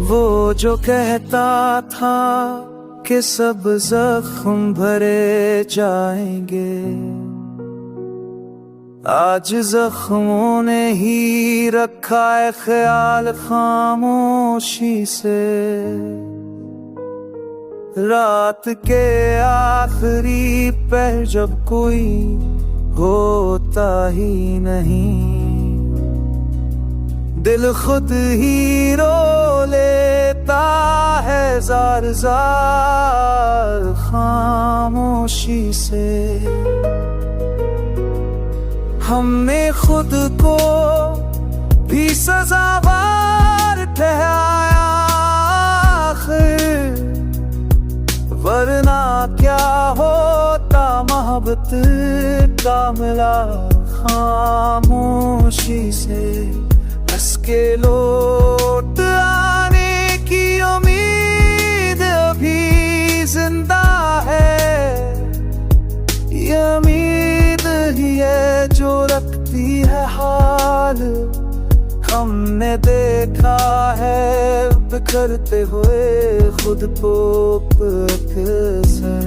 वो जो कहता था कि सब जख्म भरे जाएंगे, आज जख्मों ने ही रखा है ख्याल खामोशी से। रात के आखिरी पहर जब कोई होता ही नहीं, दिल खुद ही रो लेता है जार जार खामोशी से। हमने खुद को भी सजावार ठहराया आखिर, वरना क्या होता मोहब्बत का मिला खामोशी से। हंस के लौट आने की उम्मीद अभी जिंदा है, ये उम्मीद ही है जो रखती है हाल। हमने देखा है बिखरते हुए खुद को अक्सर,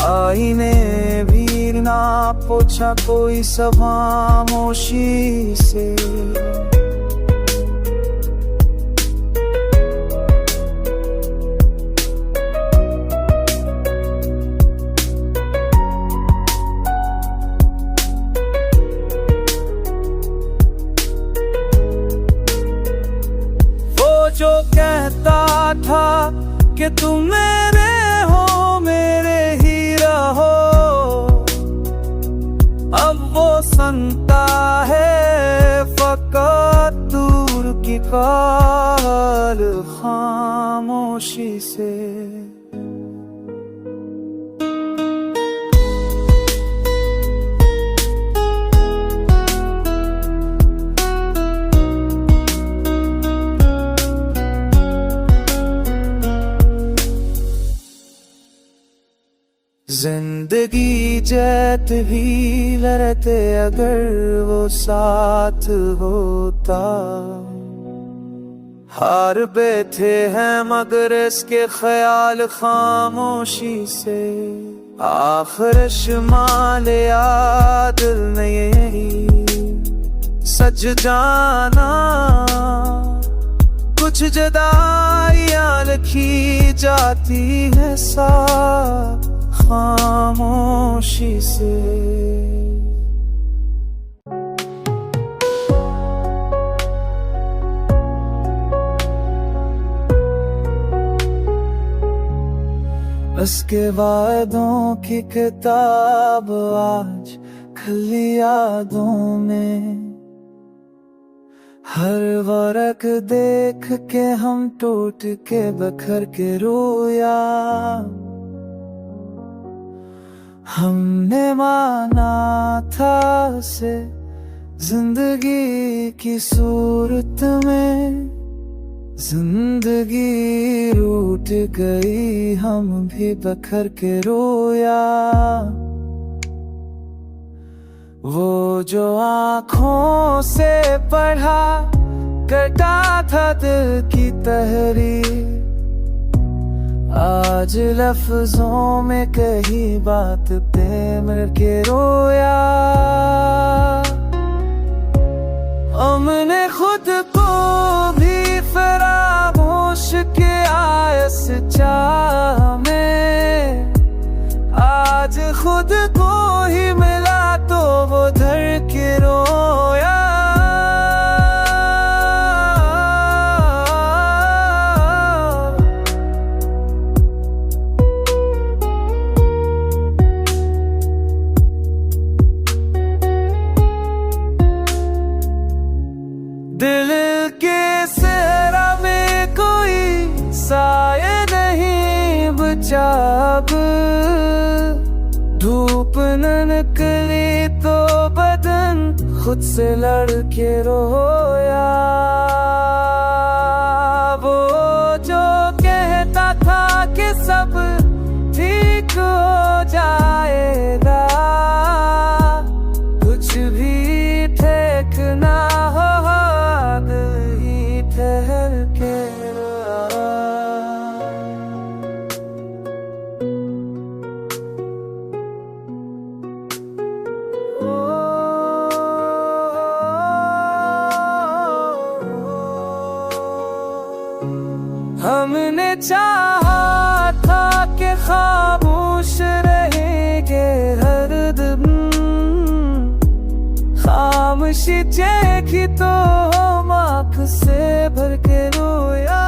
आईने भी ना पूछा कोई सब खामोशी से। जो कहता था कि तुम मेरे हो मेरे ही रहो, अब वो सुनता है फकत दूर की कॉल खामोशी से। जिंदगी जैत भी लड़ते अगर वो साथ होता, हार बैठे हैं मगर इसके ख्याल खामोशी से। आखिर शुमाल दिल ने यही सज जाना, कुछ जुदाइयां लिखी जाती है साथ खामोशी से। उसके वादों की किताब आज खुली यादों में, हर वर्क देख के हम टूट के बखर के रोया। हमने माना था उसे जिंदगी की सूरत में, जिंदगी रूठ गई हम भी बखर के रोया। वो जो आँखों से पढ़ा करता था दिल की तहरीर, आज लफ्जों में कही बात पे मिल के रोया। हमने खुद को भी फरामोश किया इस चाह में, आज खुद को ही मिला तो वो धर के रोया। दिल के सहरा में कोई साया नहीं बचा अब, धूप न निकली तो बदन खुद से लड़ के रोया। वो जो कहता था कि सब ठीक हो जाएगा, कुछ भी ठीक ना हो, दिल ही ठहर चाहा था कि खामोश रहेंगे हरदम, खामोशी देखी तो हम आँख से भर के रोया।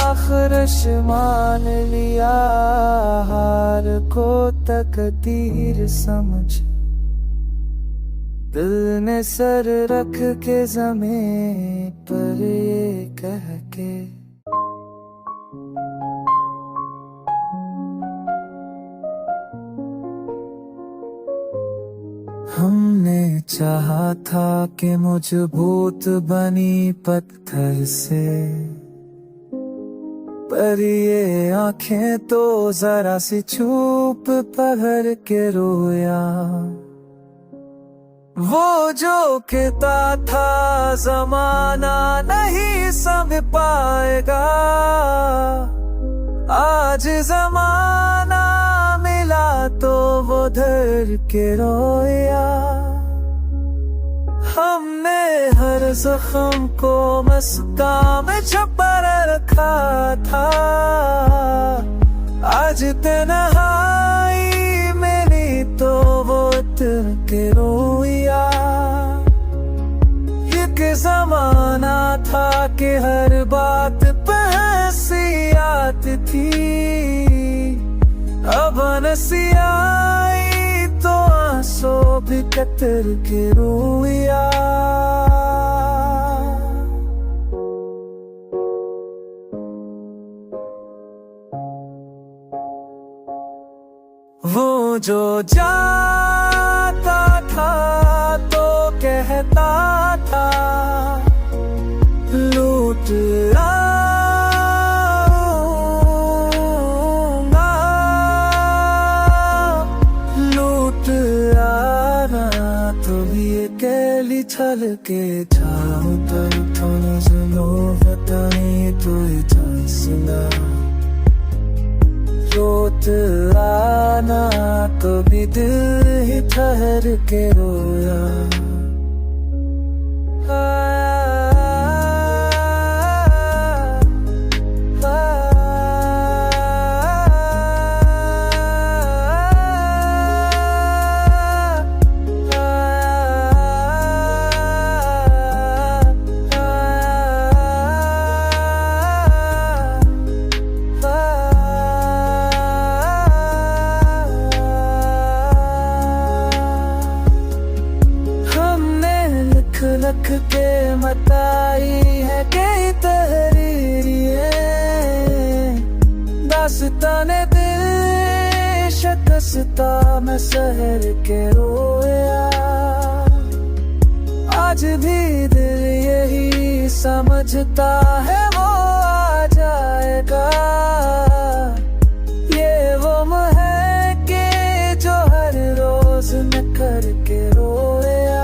आखिरश मान लिया हार को तकदीर समझ, दिल ने सर रख के ज़मीन पर ये कह के। हमने चाहा था कि मजबूत बनी पत्थर से, पर ये आंखें तो जरा सी चुप पहर के रोया। वो जो कहता था जमाना नहीं समझ पाएगा, आज जमाना मिला तो वो धर के रोया। हमने हर जख्म को मस्का में छुपा रखा था, आज तन्हाई मिली तो वो उतर के रोया। एक जमाना था कि हर बात पे हंसी आती थी, अब हंसी आई तो आंसू भी कतर के रोया। वो जो जाता था तो कहता था लूट छल के जाऊं तर थोड़ा सुनो बताने तो सुना, रोत आना तो भी दिल ही ठहर के रोया। लख के मताई है कई तहरीरिए, दास्ताने दिल शकस्ता में सहर के रोया। आज भी दिल यही समझता है वो आ जाएगा, ये वो है कि जो हर रोज न करके रोया।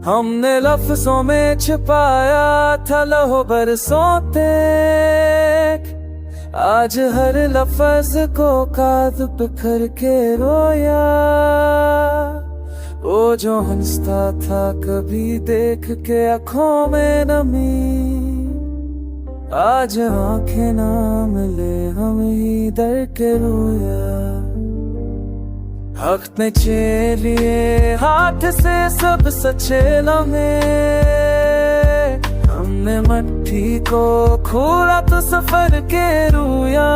हमने लफ्जों में छिपाया था लहो बरसों तक, आज हर लफ्ज को काद बिखर के रोया। वो जो हंसता था कभी देख के आँखों में नमी, आज आँखें ना मिले हम ही डर के रोया। हक ने छीन लिए हाथ से सब सच्चे लम्हे, हमने मट्टी को खोला तो सफर के रोया।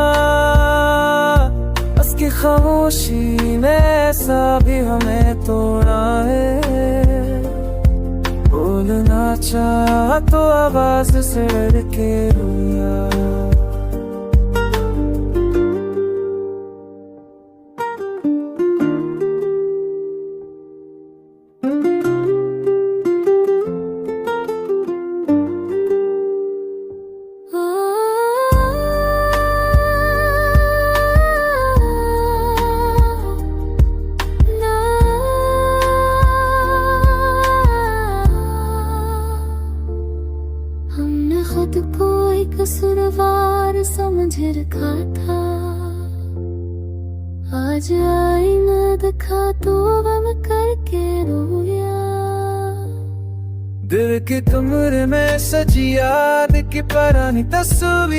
बस की खामोशी ने ऐसा भी हमें तोड़ा है, बोलना चाहा तो आवाज से डर के रोया। कोई कसूरवार समझ रखा था। आज आईना दिखा तो गम करके रोया। दिल के कमरे में सजी याद की पुरानी तस्वीर,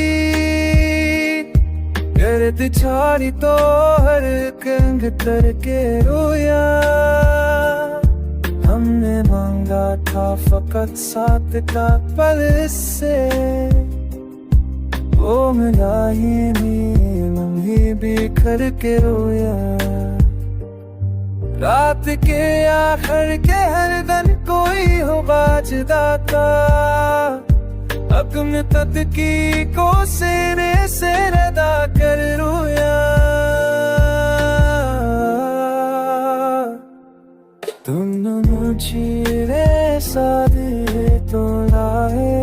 गर्द छाड़ी तो हर कंग करके रोया। हमने मांगा था फकत साथ का पल से, वो मिला ही नहीं, लम्हे बिखर के रोया। रात के आखिर के हर दिन कोई हो बाजदा था, अपने तदकी को सीने से रदा कर रोया। तुम मुझे साथ तो लाए,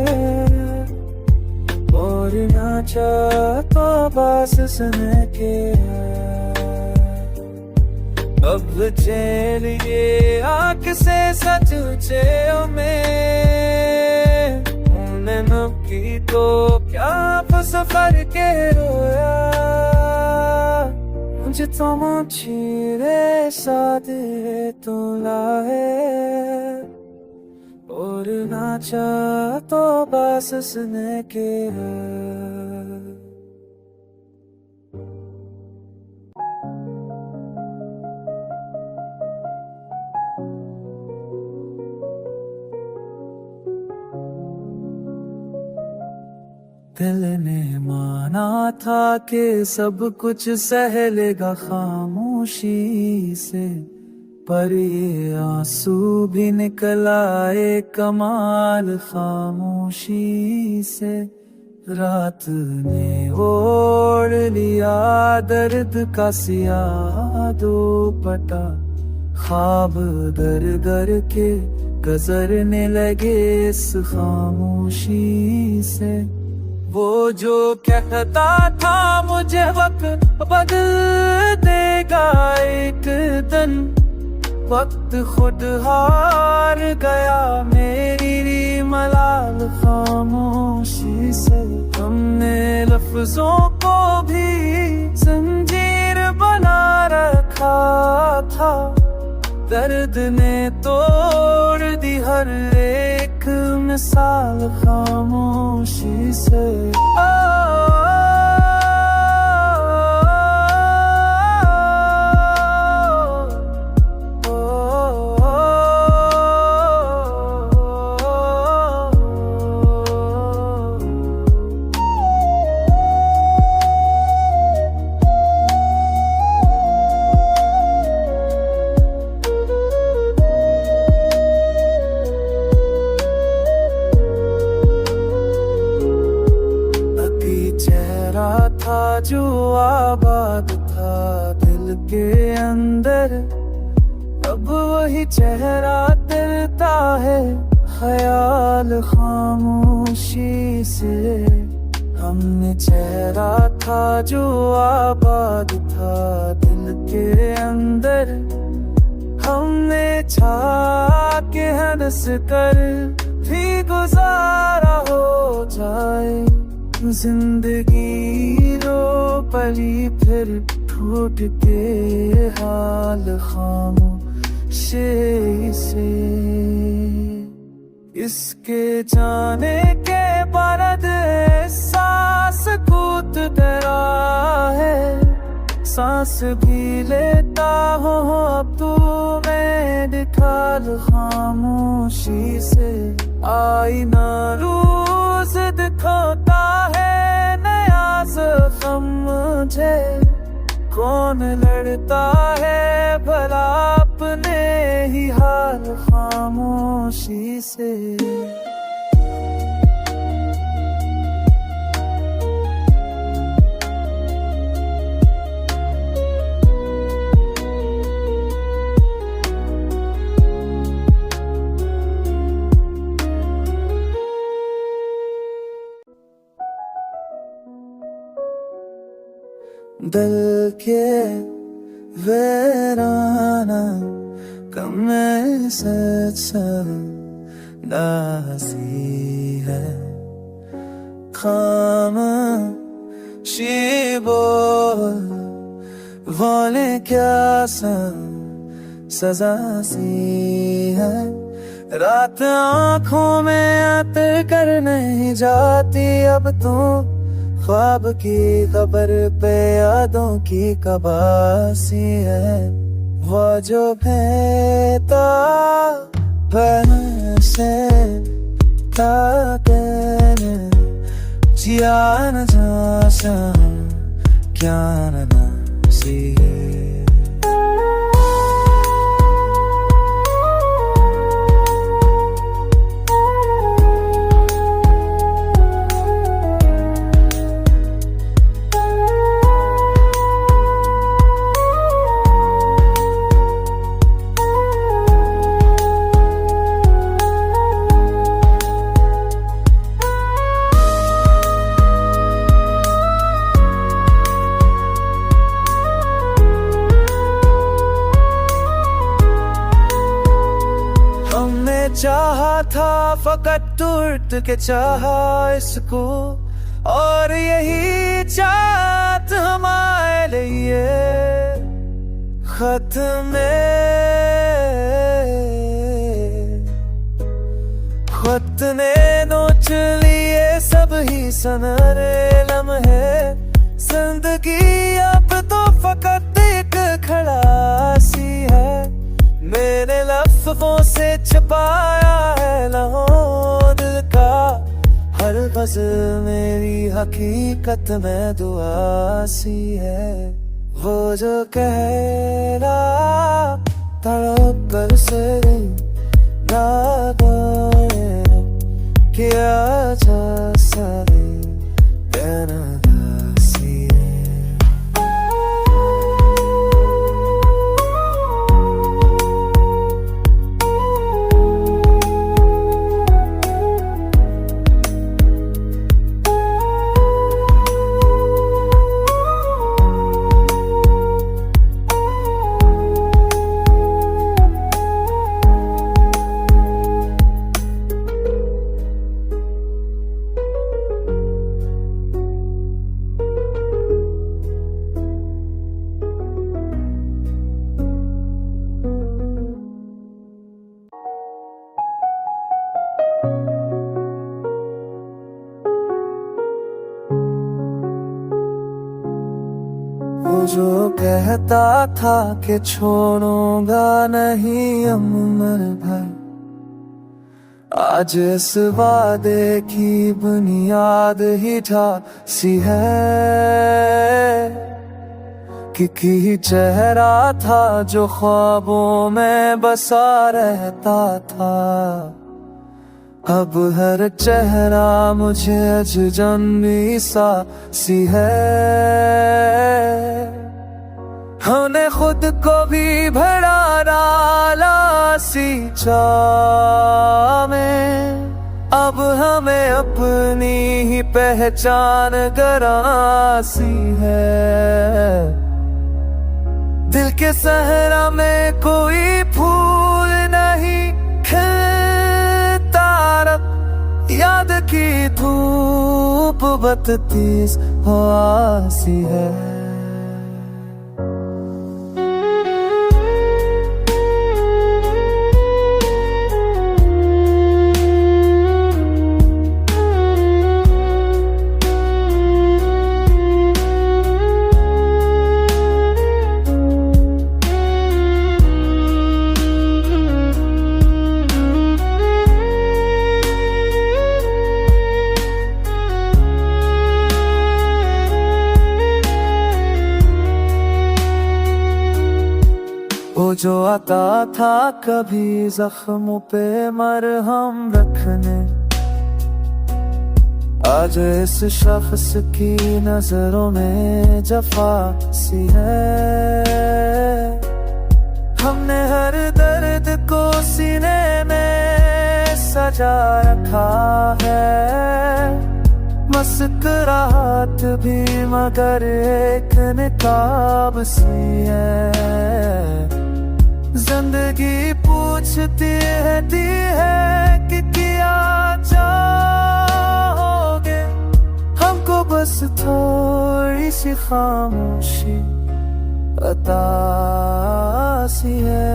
और ना चाहता बस सुन के अब चलिए आँख से सच में उन्हें नबकी तो क्या सफर के रोया। मुझे तो मुझे साथ तो लाए, और ना चाह तो बस सुन के दिल ने माना था कि सब कुछ सह लेगा खामोशी से, पर ये आंसू भी निकल आए कमाल खामोशी से। रात ने ओढ़ लिया दर्द का सियाह दुपट्टा, ख्वाब दर दर के गुजरने लगे इस खामोशी से। वो जो कहता था मुझे वक्त बदल देगा एक दिन, वक्त खुद हार गया मेरी मलाल खामोशी से। हमने लफ्जों को भी जंजीर बना रखा था, दर्द ने तोड़ दी हर एक मिसाल खामोशी से। जो आबाद था दिल के अंदर, अब वही चेहरा तिरता है ख्याल खामोशी से। हमने चेहरा था जो आबाद था दिल के अंदर, हमने चाहा के हंस कर भी गुजारा हो जाए। जिंदगी रो पली फिर ठूठ के हाल खामोशी से। इसके जाने के बाद सांस कूद डरा है, सांस भी लेता हूँ अब तू मैं दिखाल खामोशी से। आईना रोज दिखाता है नया जख्म मुझे, कौन लड़ता है भला अपने ही हाल खामोशी से। दिल के वीराना कम सच नाज़ी है, खामोशी बोल बोले क्या सजा सी है। रात आंखों में आते कर नहीं जाती अब तू, ख्वाब की खबर पे यादों की कबासी है। वो जो बहता बन से ताकने जिया न जा क्या न सी है। चाहा था फकत टूट के चाहा इसको, और यही चाहत हमारे लिए खत ने नोच लिए सब ही सनरे लम्हे। जिंदगी अब तो फकत एक खड़ासी है, मेरे लफ्ज़ों से छुपाया है लहों दिल का हर गज़ल मेरी हकीकत में दुआ सी है। वो जो कह रहा तड़प कर से ना किया जा सके कहना सी है। जो कहता था कि छोड़ूंगा नहीं अमर भाई, आज इस वादे की बुनियाद ही ढा सी है। कि चेहरा था जो ख्वाबों में बसा रहता था, अब हर चेहरा मुझे अजनबी सा सी है। हमने खुद को भी भरा डाला सी चाह में, अब हमें अपनी ही पहचान गरासी है। दिल के सहरा में कोई फूल नहीं खिलता, याद की धूप बत्तीस सी है। वो जो आता था कभी जख्मों पे मरहम रखने, आज इस शख्स की नजरों में जफा सी है। हमने हर दर्द को सीने में सजा रखा है, मुस्कुराहट भी मगर एक निकाब सी है। जिंदगी पूछती है कि क्या चाहोगे, बस थोड़ी सी खामोशी अता सी है।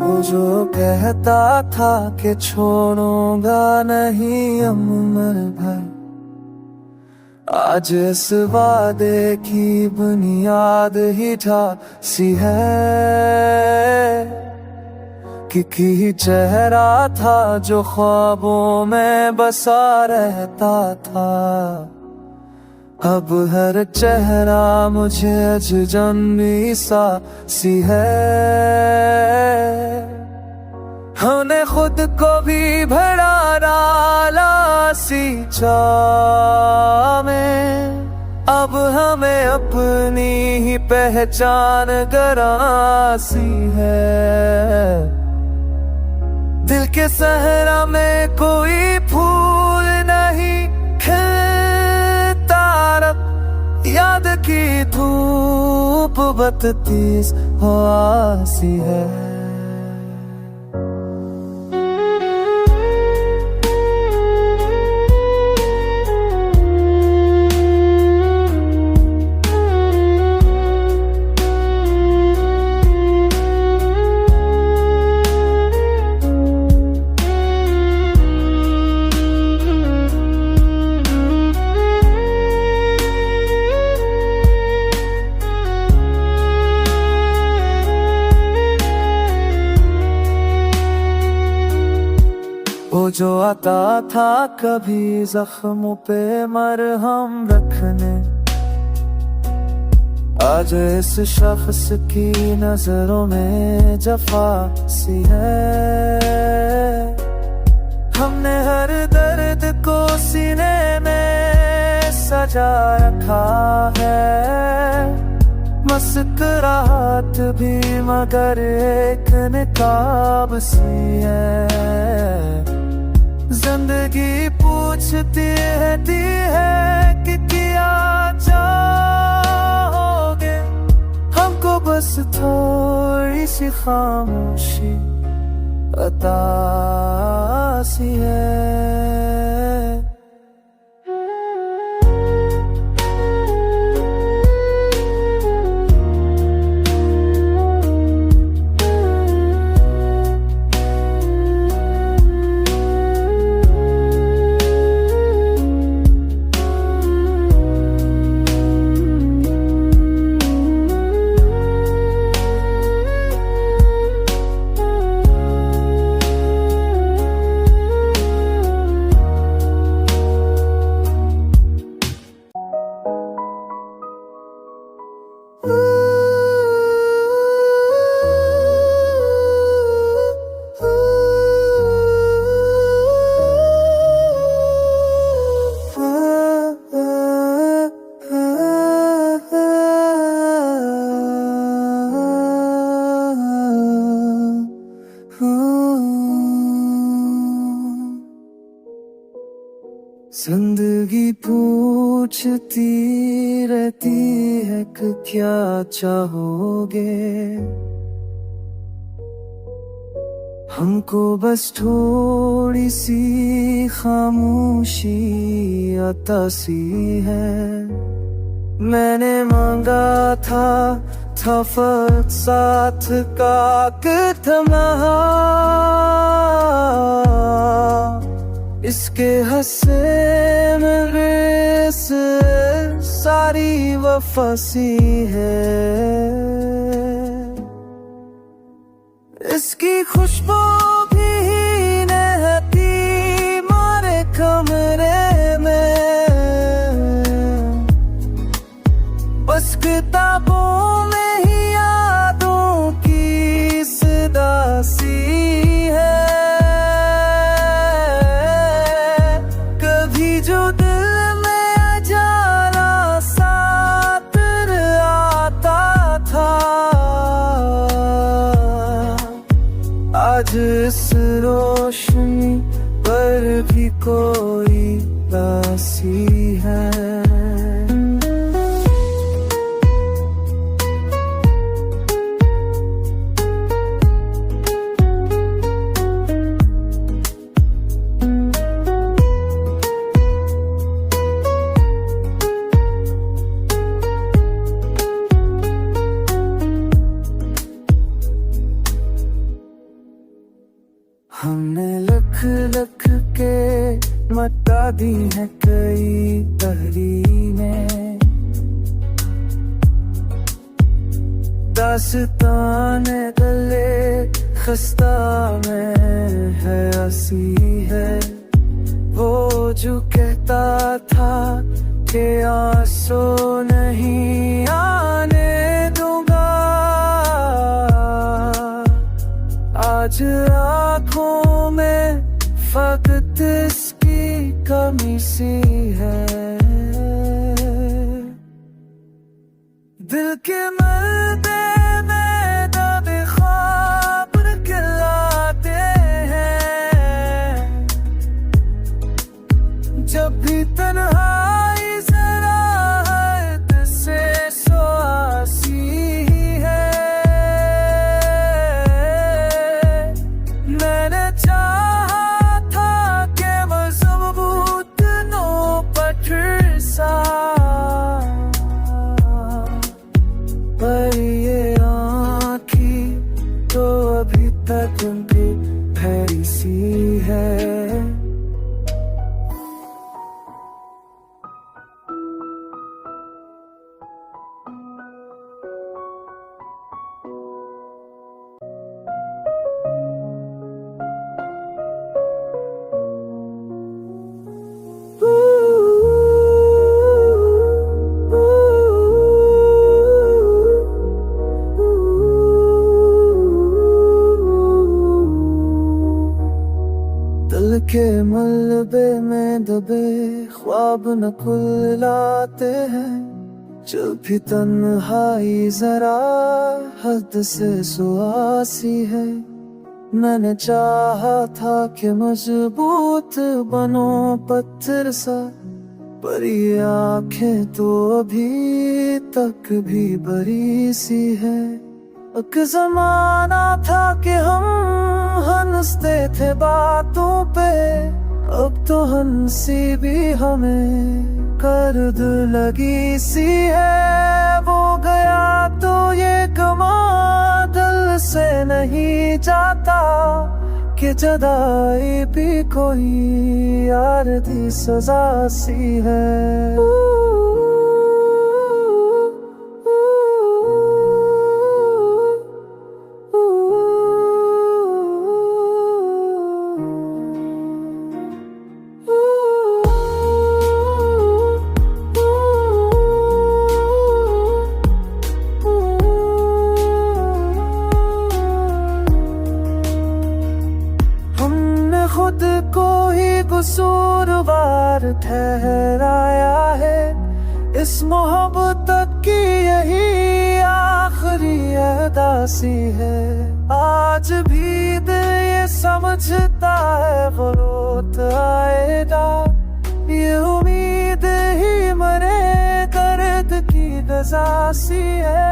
वो जो कहता था कि छोड़ूंगा नहीं अमर भर, आज इस वादे की बुनियाद ही ढा सी है। कि चेहरा था जो ख्वाबों में बसा रहता था, अब हर चेहरा मुझे अजनबी सा सी है। हमने खुद को भी भरा डाला सी चाह में, अब हमें अपनी ही पहचान गरासी है। दिल के सहरा में कोई फूल नहीं खिलता, याद की धूप बत्तीस सी है। वो जो आता था कभी जख्मों पे मरहम रखने, आज इस शख्स की नजरों में जफा सी है। हमने हर दर्द को सीने में सजा रखा है, मुस्कुराहट भी मगर एक निकाब सी है। जिंदगी पूछती रहती है कि क्या चाहोगे, हमको बस थोड़ी सी खामोशी अता सी है। जिंदगी पूछती रहती है कि क्या चाहोगे, हमको बस थोड़ी सी खामोशी अता सी है। मैंने मांगा था फर्क साथ का थमा, इसके हंसे में सारी वफासी है। इसकी खुशबू भी नहती मारे कमरे में, बस किताबों में ही आज इस रोशनी पर भी कोई दासी है। हमने लख लख के मता दी है कई तहरीरें, दास्ताने गले खस्ता में है हंसी है। वो जो कहता था कि आंसू नहीं आने दूंगा, आज आँखों में फकत इसकी कमी सी है। दिल के मर्दे में दबे ख्वाब खिलाते हैं, जब भी तन्हाई जरा हद से स्वासी है। मैंने चाहा था कि मजबूत नो पत्थर सा, पर ये आँखें तो अभी तक उनकी भैरी सी है। दिल के मलबे में दबे ख्वाब न खुलाते हैं, जब भी तन्हाई जरा हद से सुआसी है। मैंने चाहा था कि मजबूत बनो पत्थर सा, पर ये आँखें तो अभी तक भी बरी सी है। एक जमाना था कि हम हंसते थे बातों पे, अब तो हंसी भी हमें कर्द लगी सी है। वो गया तो ये गमा दिल से नहीं जाता, कि जदाई भी कोई यार दी सजा सी है। खुद को ही कसूरवार ठहराया है, इस मोहब्बत की यही आखिरी अदासी है। आज भी दिल ये समझता है वक्त आएगा, ये उम्मीद ही मरे दर्द की गजासी है।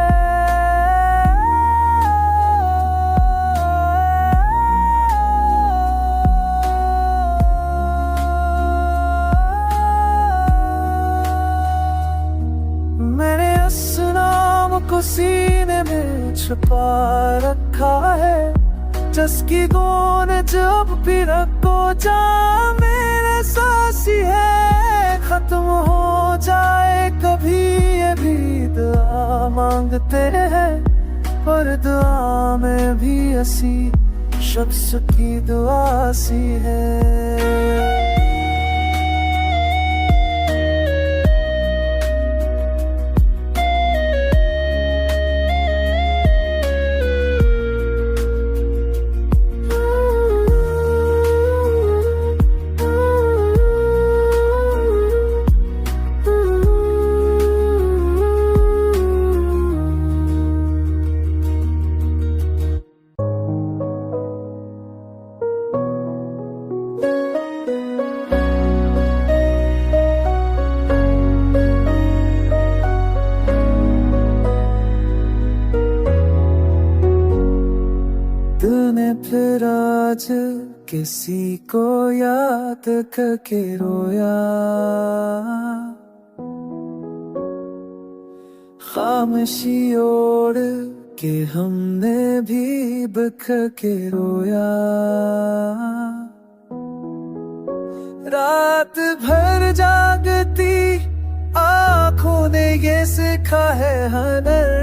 को सीने में छुपा रखा है, जिसकी गोन जब भी रखो जा मेरे सासी है। खत्म हो जाए कभी ये भी दुआ मांगते हैं, पर दुआ में भी ऐसी शख्स की दुआ सी है। फिर आज किसी को याद करके रोया। खामोशी ओढ़ के हमने भी बिखर के रोया। रात भर जागती आँखों ने ये सीखा है हनर।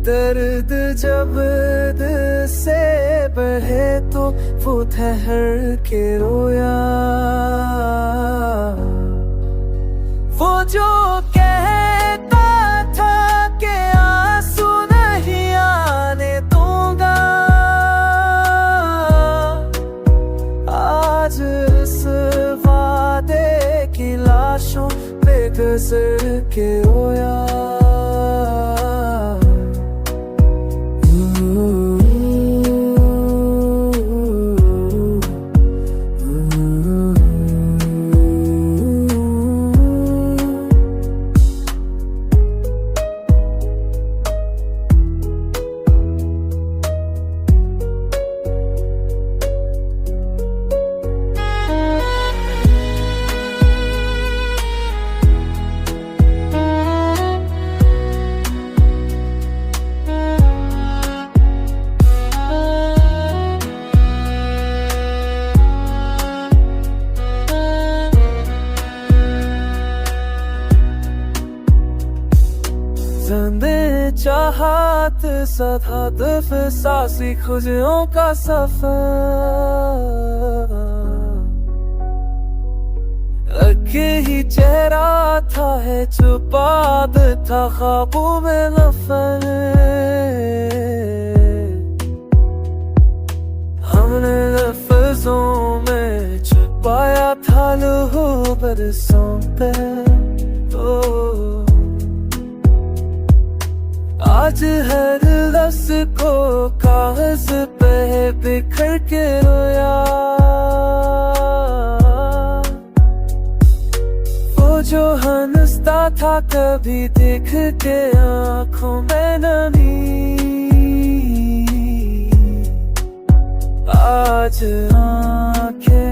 दर्द जब दिल से बहे तो वो ठहर के रोया। वो जो कहता था कि आंसू नहीं आने दूंगा, आज इस वादे की लाशों पे गुजर के रोया। जिंदे चाहत सदा दफ सासी खुशियों का सफर। अके ही चेहरा था है छुपा था ख्वाबों में नफर। हमने लफ्जों में छुपाया था लहू बरसों पे। आज हर लफ्ज को कागज पे बिखर के रोया। वो जो हंसता था कभी देख के आँखों में नमी, आज आँखें